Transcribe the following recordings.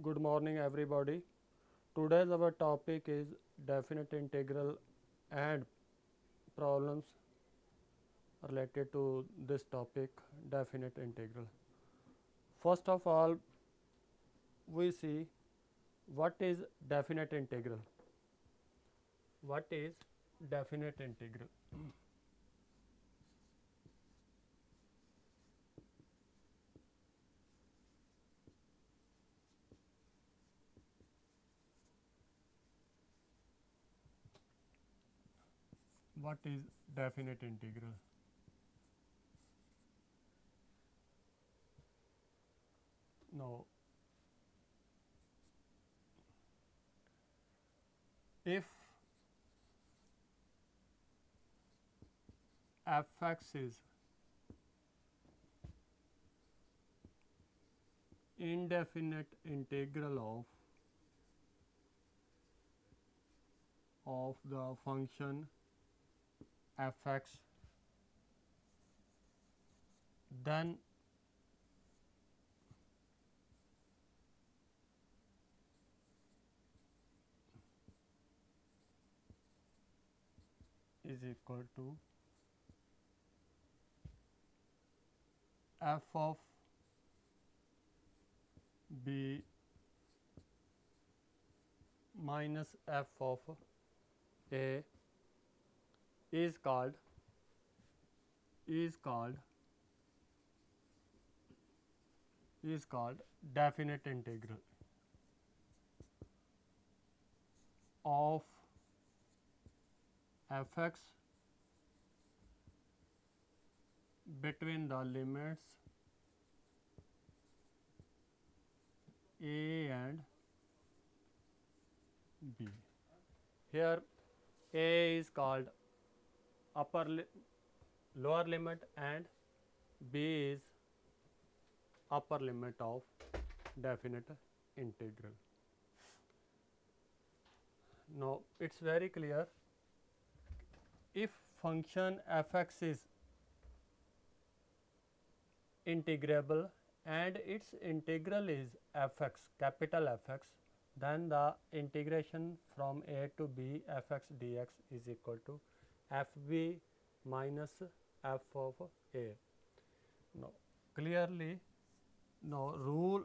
Good morning everybody. Today's our topic is definite integral and problems related to this topic, definite integral. First of all, we see what is definite integral. What is definite integral? What is definite integral? Now, if f(x) is indefinite integral of the function f(x), then is equal to f of b minus f of a is called is called is called definite integral of f(x) between the limits a and b. Here a is called lower limit and b is upper limit of definite integral. Now it's very clear, if function f(x) is integrable and its integral is f(x), capital F(x), then the integration from a to b f(x) dx is equal to fb minus f of a. Now clearly, now rule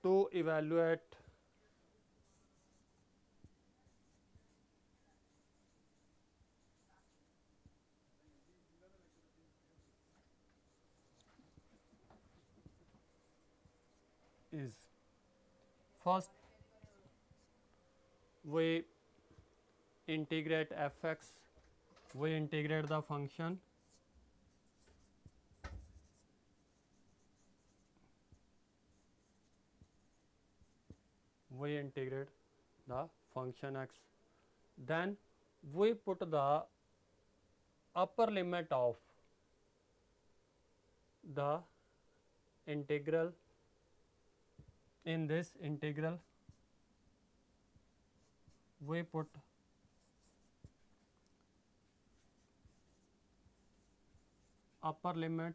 to evaluate is, first we integrate f(x), we integrate the function we integrate the function x, then we put the upper limit of the integral in this integral, we put upper limit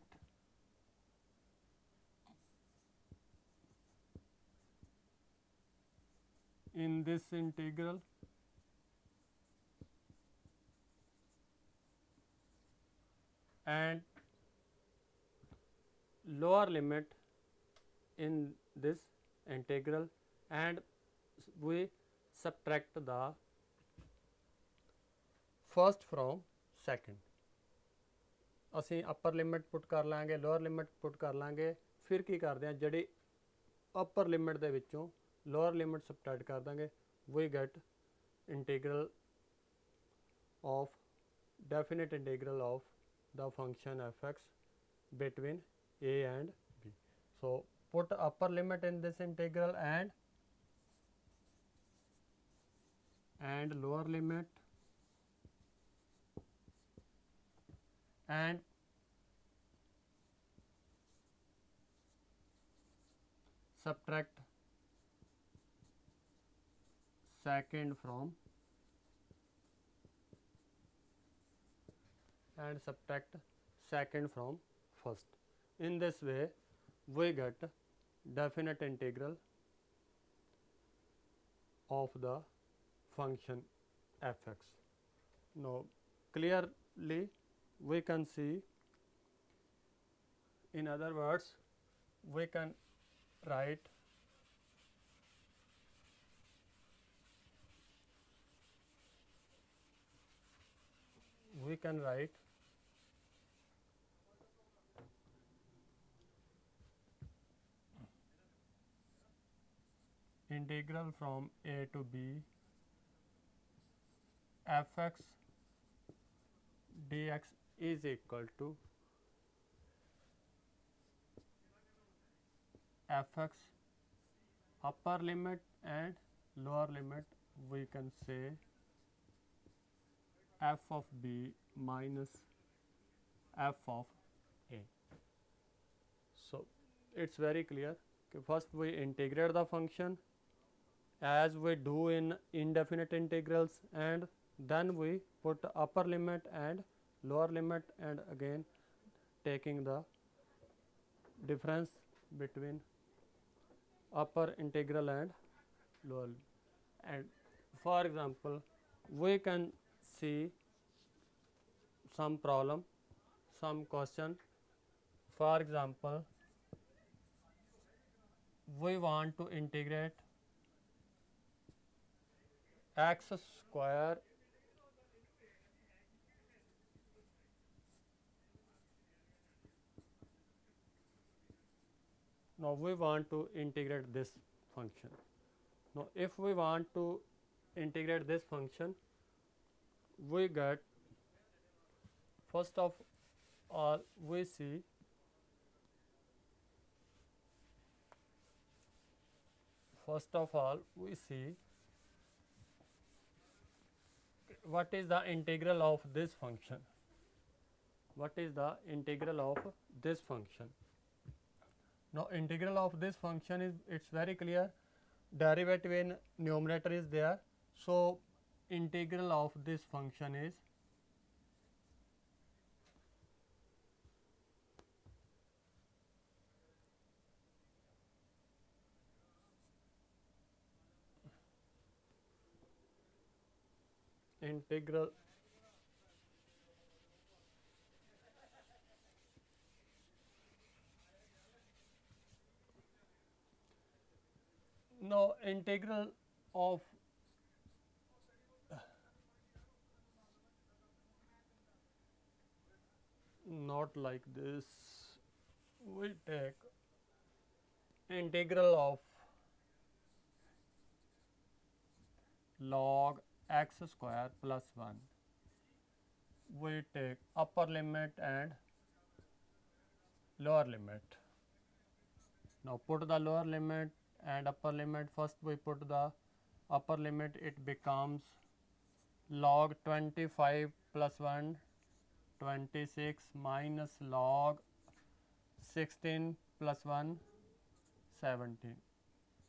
in this integral and lower limit in this integral, and we subtract the first from second. ਅਸੀਂ upper limit put ਕਰ ਲਾਂਗੇ, lower limit put ਕਰ ਲਾਂਗੇ, ਫਿਰ ਕੀ ਕਰਦੇ ਹਾਂ, ਜਿਹੜੀ upper limit ਦੇ ਵਿੱਚੋਂ lower limit subtract ਕਰ ਦਾਂਗੇ, we get integral of definite integral of the function f(x) between a and b. So put upper limit in this integral and lower limit, and subtract second from first. In this way we get definite integral of the function f(x). Now clearly we can see, in other words, we can write integral from a to b f(x) dx is equal to f(x) upper limit and lower limit, we can say f of b minus f of a. So it's very clear. First we integrate the function as we do in indefinite integrals, and then we put upper limit and lower limit, and again taking the difference between upper integral and lower. And for example, we can see some problem, some question. For example, we want to integrate x square now we want to integrate this function. Now if we want to integrate this function, we get, first of all we see what is the integral of this function. What is the integral of this function? Now integral of this function is, it's very clear, derivative in numerator is there, so integral of this function is integral no integral of not like this. We take integral of log x square plus 1. We take upper limit and lower limit. Now put the lower limit and upper limit. First we put the upper limit, it becomes log 25 plus 1, 26 minus log 16 plus 1, 17.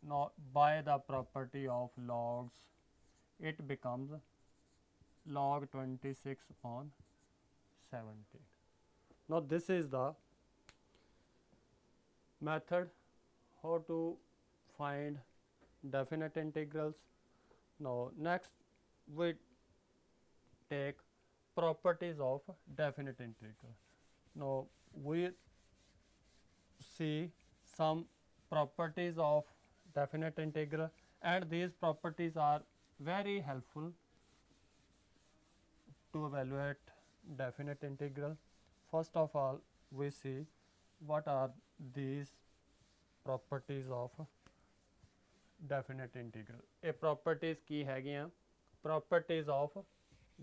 Now by the property of logs, it becomes log 26 upon 17. Now this is the method how to find definite integrals. Now next we take properties of definite integral. Now we see some properties of definite integral, and these properties are very helpful to evaluate definite integral. First of all, we see what are these properties of definite integral. ਇਹ properties ਕੀ ਹੈਗੀਆਂ? Properties of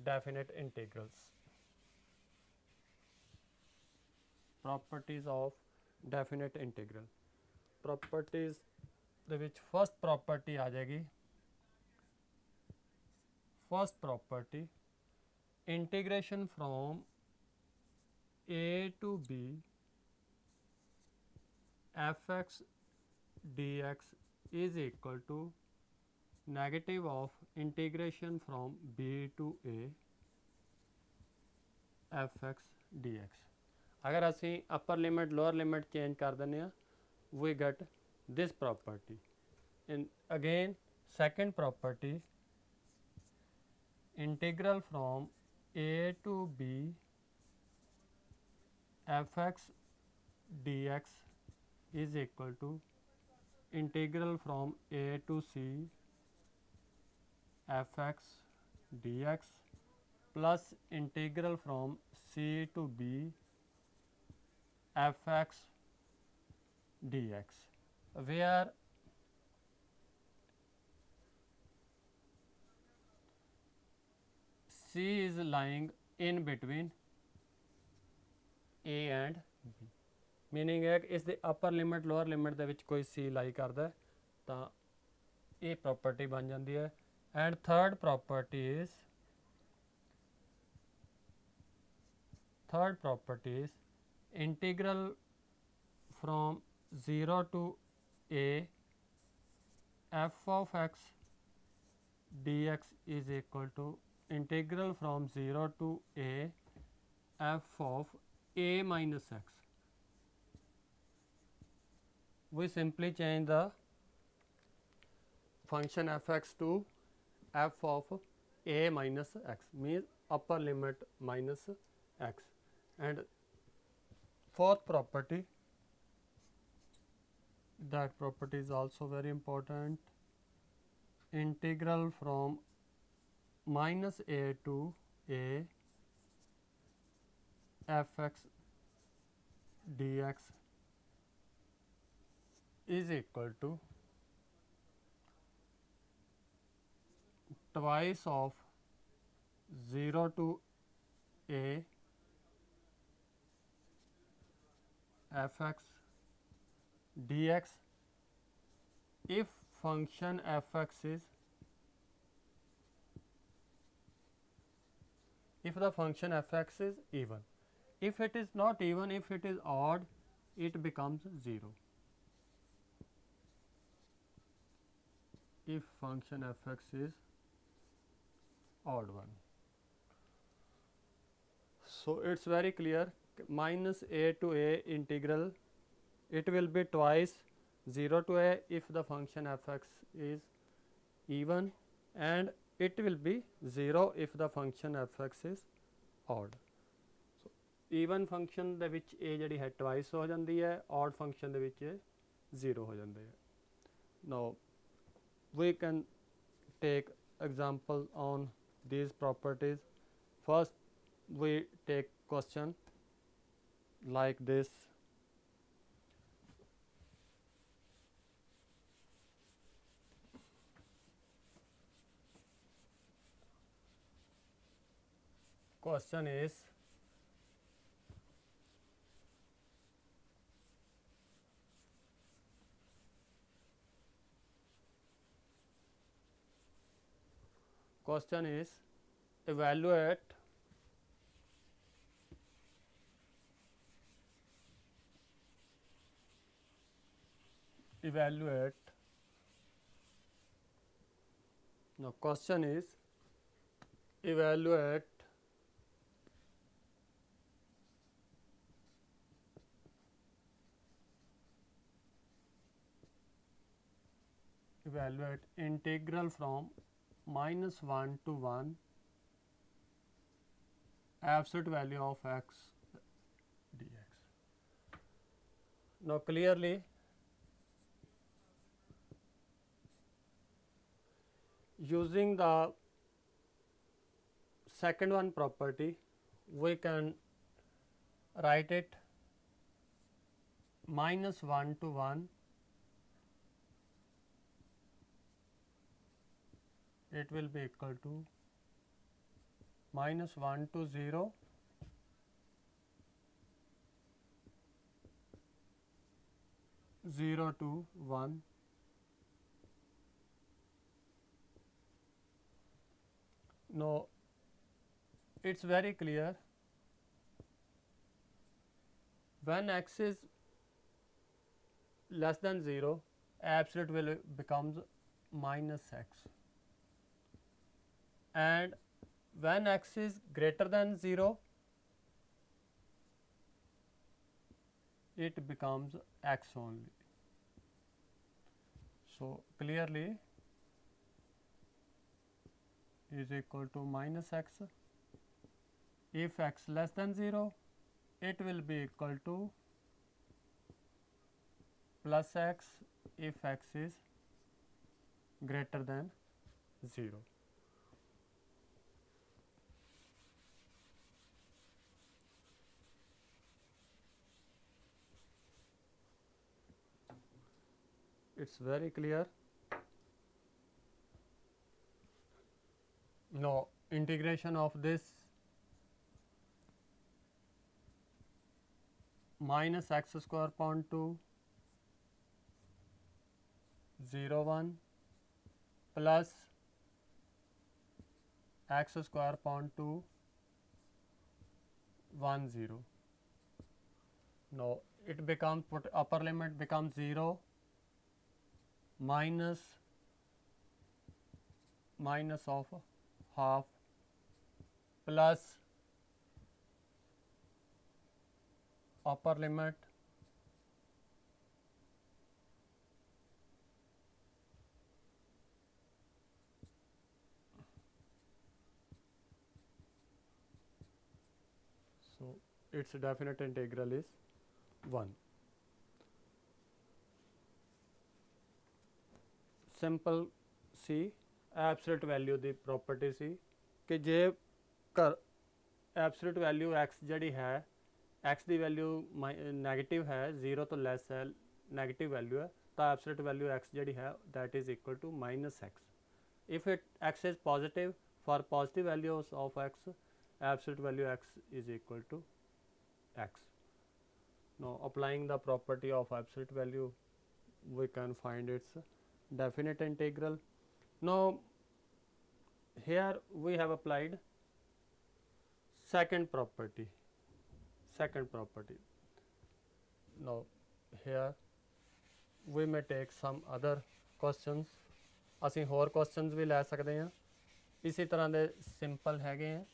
definite integrals. Properties of definite integral. Properties ਦੇ ਵਿੱਚ first property ਆ ਜਾਏਗੀ. First property, integration from a to b f(x) dx is equal to negative of integration from b to a f(x) dx. अगर असी upper limit lower limit change कर देने, we get this property. And again, second property, integral from a to b fx dx is equal to integral from a to c fx dx plus integral from c to b fx dx, where c is lying in between a and b, meaning है कि इस the upper limit lower limit ਦੇ ਵਿੱਚ ਕੋਈ c lie करता है ਤਾਂ ਇਹ property बन जाती है. And third property is integral from 0 to a f of x dx is equal to integral from 0 to a f of a minus x. We simply change the function fx to f of a minus x, means upper limit minus x. And fourth property, that property is also very important, integral from minus a to a fx dx is equal to twice of 0 to a fx dx if function fx is, if the function fx is even. If it is not even, if it is odd, it becomes 0. If function fx is odd one. So it's very clear, minus a to a integral, it will be twice 0 to a if the function fx is even, and it will be 0 if the function fx is odd. So even function ਦੇ ਵਿੱਚ a ਜਿਹੜੀ ਹੈ twice ਹੋ ਜਾਂਦੀ ਹੈ, odd function ਦੇ ਵਿੱਚ 0 ਹੋ ਜਾਂਦੀ ਹੈ. Now we can take example on these properties. First we take question like this. Question is, evaluate now question is evaluate integral from minus 1 to 1 absolute value of x dx. Now clearly using the second one property, we can write it minus 1 to 1, it will be equal to minus 1 to 0, zero to 1. Now it's very clear, when x is less than 0, absolute value becomes minus x, and when x is greater than 0, it becomes x only. So clearly is equal to minus x. If x less than 0, it will be equal to plus x if x is greater than 0. It's very clear. Now integration of this minus x square upon 2 0 1 plus x square upon 2 1 0. Now it becomes, put upper limit becomes 0 minus of half plus upper limit so its definite integral is 1. Simple C absolute value the property ਸੀ ਕਿ ਜੇ ਕਰ absolute value x ਜਿਹੜੀ ਹੈ x ਦੀ value negative ਹੈ 0 ਤੋਂ ਲੈਸ ਹੈ negative value ਹੈ ਤਾਂ ਐਬਸੋਲੂਟ ਵੈਲਿਊ x ਜਿਹੜੀ ਹੈ that is equal to minus x. If x is positive, for positive values of x, absolute value x is equal to x. Now applying the property of absolute value, we can find its definite integral. Now here we have applied second property. Now here we may take some other questions. ਅਸੀਂ ਹੋਰ questions ਵੀ ਲੈ ਸਕਦੇ ਹਾਂ ਇਸੇ ਤਰ੍ਹਾਂ ਦੇ simple ਹੈਗੇ ਆ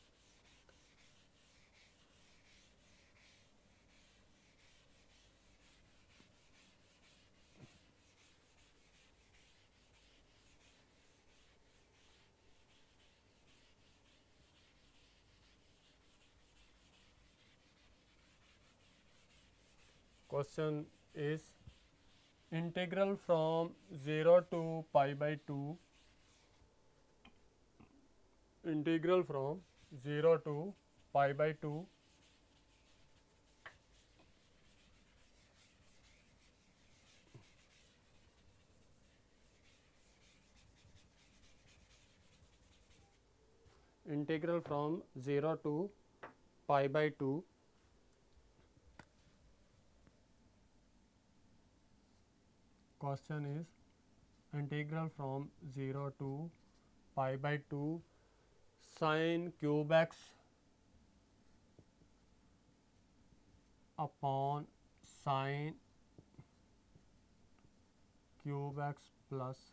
Question is integral from 0 to pi by 2, integral from 0 to pi by 2 integral from 0 to pi by 2 question is integral from 0 to pi by 2 sin cube x upon sin cube x plus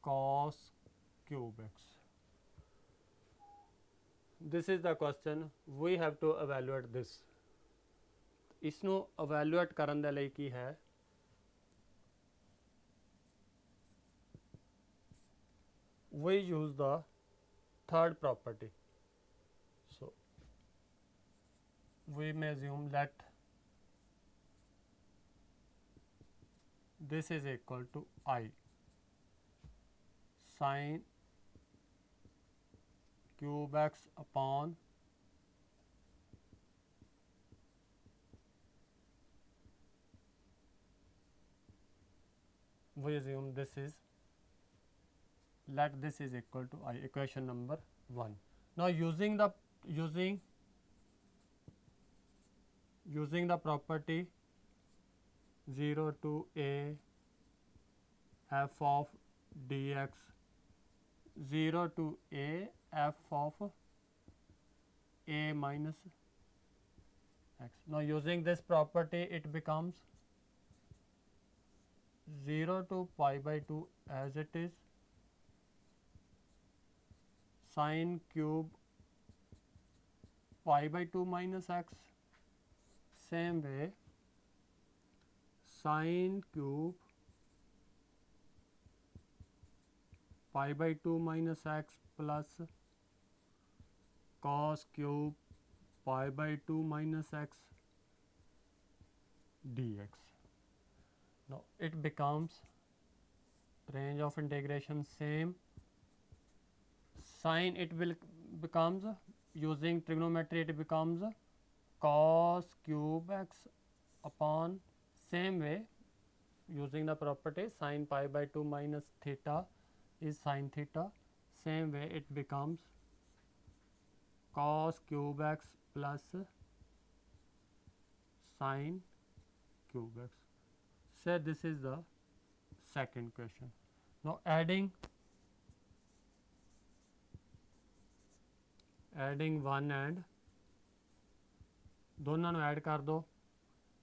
cos cube x. This is the question. We have to evaluate this. इसनों evaluate ਕਰਨ ਦੇ ਲਈ ਕੀ ਹੈ we use the third property. So we may assume that this is equal to I sin cube x upon we assume this is, let this is equal to I, equation number 1. Now using the property 0 to a f of dx 0 to a f of a minus x. Now using this property it becomes 0 to pi by 2 as it is sin cube pi by 2 minus x, same way sin cube pi by 2 minus x plus cos cube pi by 2 minus x dx. Now it becomes range of integration same, sine it will becomes, using trigonometry it becomes cos cube x upon, same way using the property sin pi by 2 minus theta is sin theta, same way it becomes cos cube x plus sin cube x. So this is the second question. Now adding 1 and दोनों ਨੂੰ add कर दो,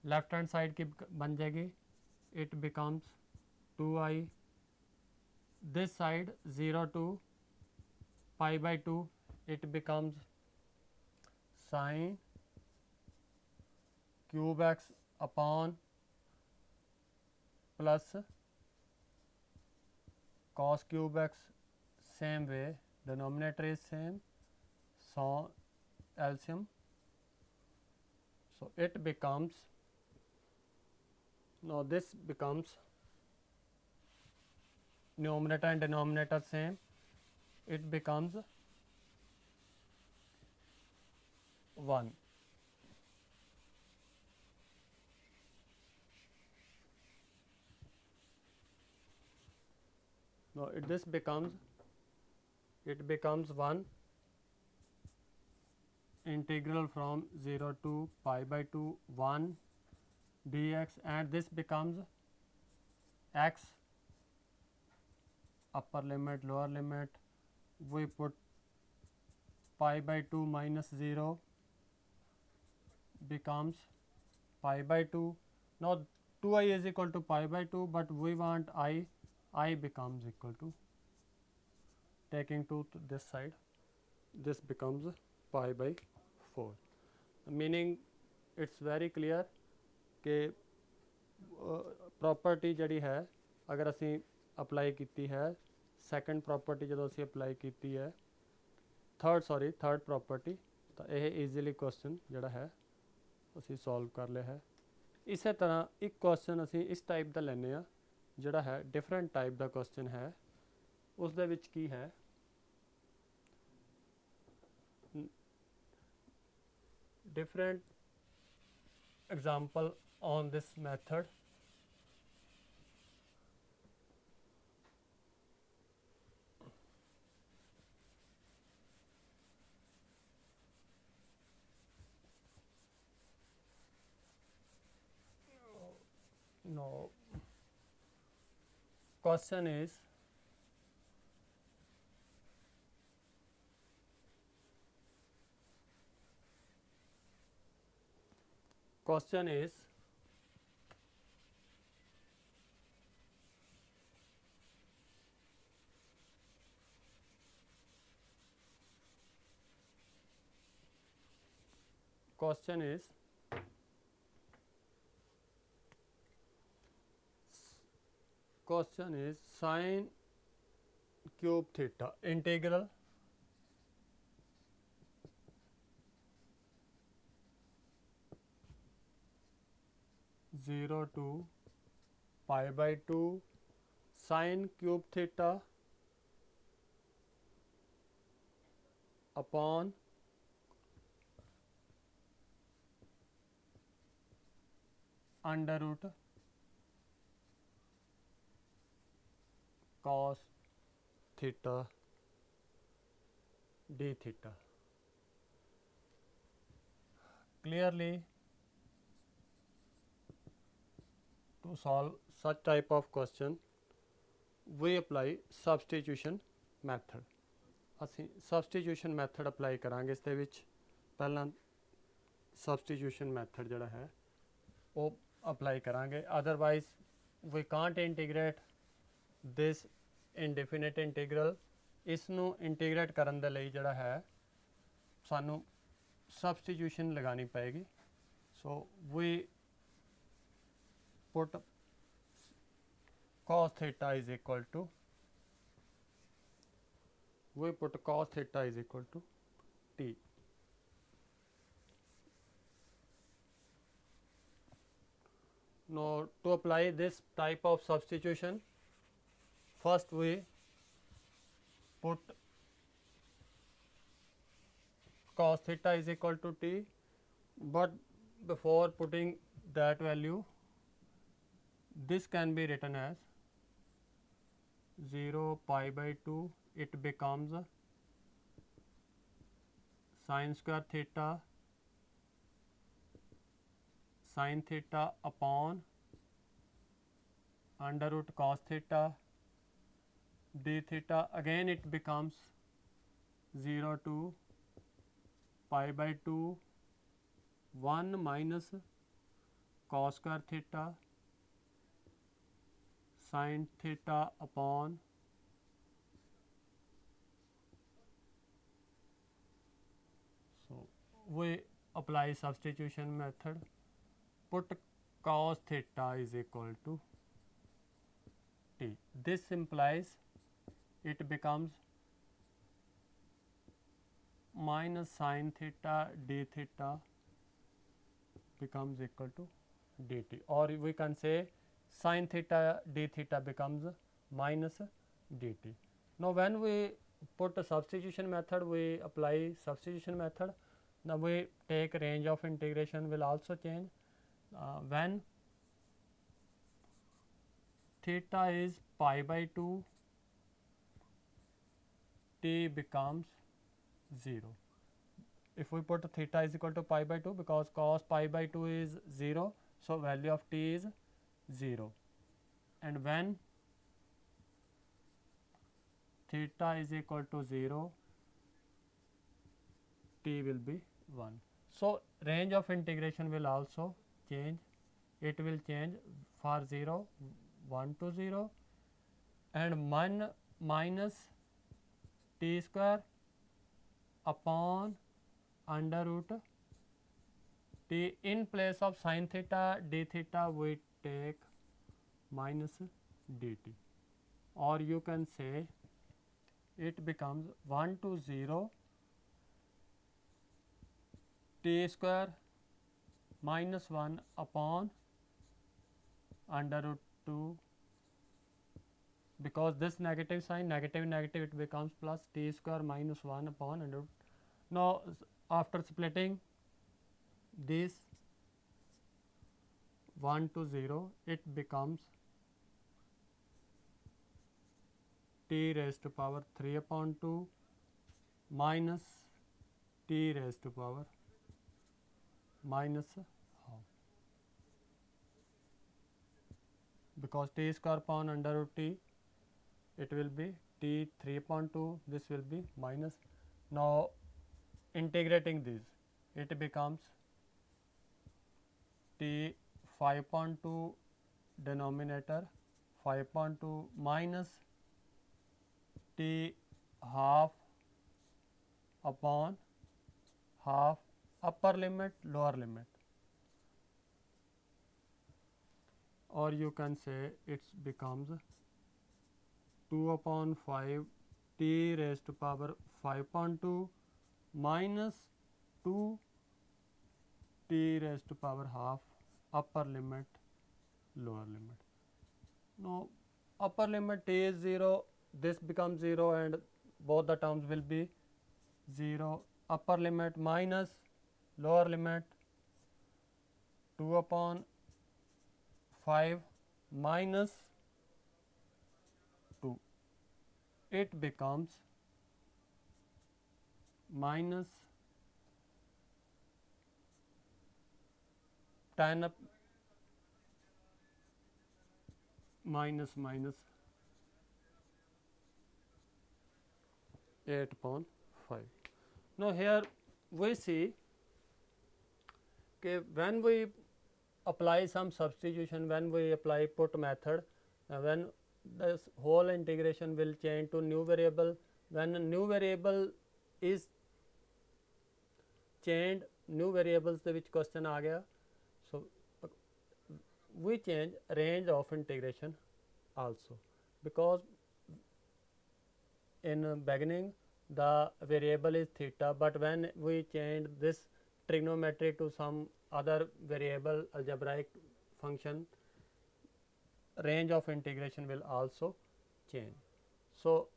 left hand side की बन जाएगी, it becomes 2i, this side 0 to pi by 2 it becomes sin cube x upon plus cos cube x, same way denominator is same, so LCM, so it becomes, now this becomes numerator and denominator same, it becomes 1. Now this becomes, it becomes 1 integral from 0 to pi by 2 1 dx, and this becomes x upper limit lower limit, we put pi by 2 minus 0 becomes pi by 2. Now 2i is equal to pi by 2, but we want I becomes equal to, taking 2 to this side, this becomes pi by 4, meaning it's very clear कि property ਜਿਹੜੀ ਹੈ अगर ਅਸੀਂ apply ਕੀਤੀ है, second property ਜਦੋਂ ਅਸੀਂ apply ਕੀਤੀ है, थर्ड प्रॉपर्टी, ਤਾਂ ਇਹ ਈਜ਼ੀਲੀ ਕੁਐਸਚਨ ਜਿਹੜਾ ਹੈ ਅਸੀਂ ਸੋਲਵ ਕਰ ਲਿਆ ਹੈ। ਇਸੇ ਤਰ੍ਹਾਂ ਇੱਕ ਕੁਐਸਚਨ ਅਸੀਂ ਇਸ ਟਾਈਪ ਦਾ ਲੈਂਦੇ ਹਾਂ ਜਿਹੜਾ ਹੈ ਡਿਫਰੈਂਟ ਟਾਈਪ ਦਾ ਕੁਐਸਚਨ ਹੈ, ਉਸ ਦੇ ਵਿੱਚ ਕੀ ਹੈ, different example on this method. No, question is question is sin cube theta integral zero to pi by 2 sin cube theta upon under root cos theta d theta. Clearly, to solve such type of question we apply substitution method. ਅਸੀਂ substitution method apply ਕਰਾਂਗੇ ਇਸ ਦੇ ਵਿੱਚ, ਪਹਿਲਾਂ substitution method ਜਿਹੜਾ ਹੈ ਉਹ apply ਕਰਾਂਗੇ, otherwise we can't integrate this indefinite integral. ਇਸ ਨੂੰ ਇੰਟੀਗ੍ਰੇਟ ਕਰਨ ਦੇ ਲਈ ਜਿਹੜਾ ਹੈ ਸਾਨੂੰ substitution ਲਗਾਉਣੀ ਪਏਗੀ, so we put cos theta is equal to we put cos theta is equal to t. Now to apply this type of substitution, first we put cos theta is equal to t, but before putting that value, this can be written as 0 pi by 2, it becomes sin square theta sin theta upon under root cos theta d theta, again it becomes 0 to pi by 2 1 minus cos square theta sin theta upon we apply substitution method, put cos theta is equal to t. This implies it becomes minus sin theta d theta becomes equal to dt, or we can say sin theta d theta becomes minus dt. Now when we put a substitution method, we apply substitution method. Now we take range of integration will also change. When theta is pi by 2, t becomes 0. If we put theta is equal to pi by 2, because cos pi by 2 is 0, so value of t is 0. And when theta is equal to 0, t will be 1. So range of integration will also change. It will change for 0 1 to 0 and 1 minus t square upon under root t. In place of sin theta d theta we take minus dt, or you can say it becomes 1 to 0 t square minus 1 upon under root 2, because this negative sign negative negative it becomes plus t square minus 1 upon under root. Now after splitting this 1 to 0, it becomes t raised to power 3 upon 2 minus t raised to power minus half, because t square upon under root t, it will be t 3 upon 2, this will be minus. Now integrating this, it becomes t 5 upon 2 denominator 5 upon 2 minus t half upon half upper limit lower limit, or you can say it becomes 2 upon 5 t raised to power 5 upon 2 minus 2 t raised to power half upper limit lower limit. Now upper limit t is 0, this becomes 0 and both the terms will be 0. Upper limit minus lower limit 2 upon 5 minus 2, it becomes minus 10 up minus 8 upon 5. Now here we see that when we apply some substitution, when we apply put method, when this whole integration will change to new variable. When a new variable is changed, new variables ਦੇ ਵਿੱਚ question आ गया, so we change range of integration also, because in beginning the variable is theta, but when we change this trigonometry to some other variable algebraic function, range of integration will also change. So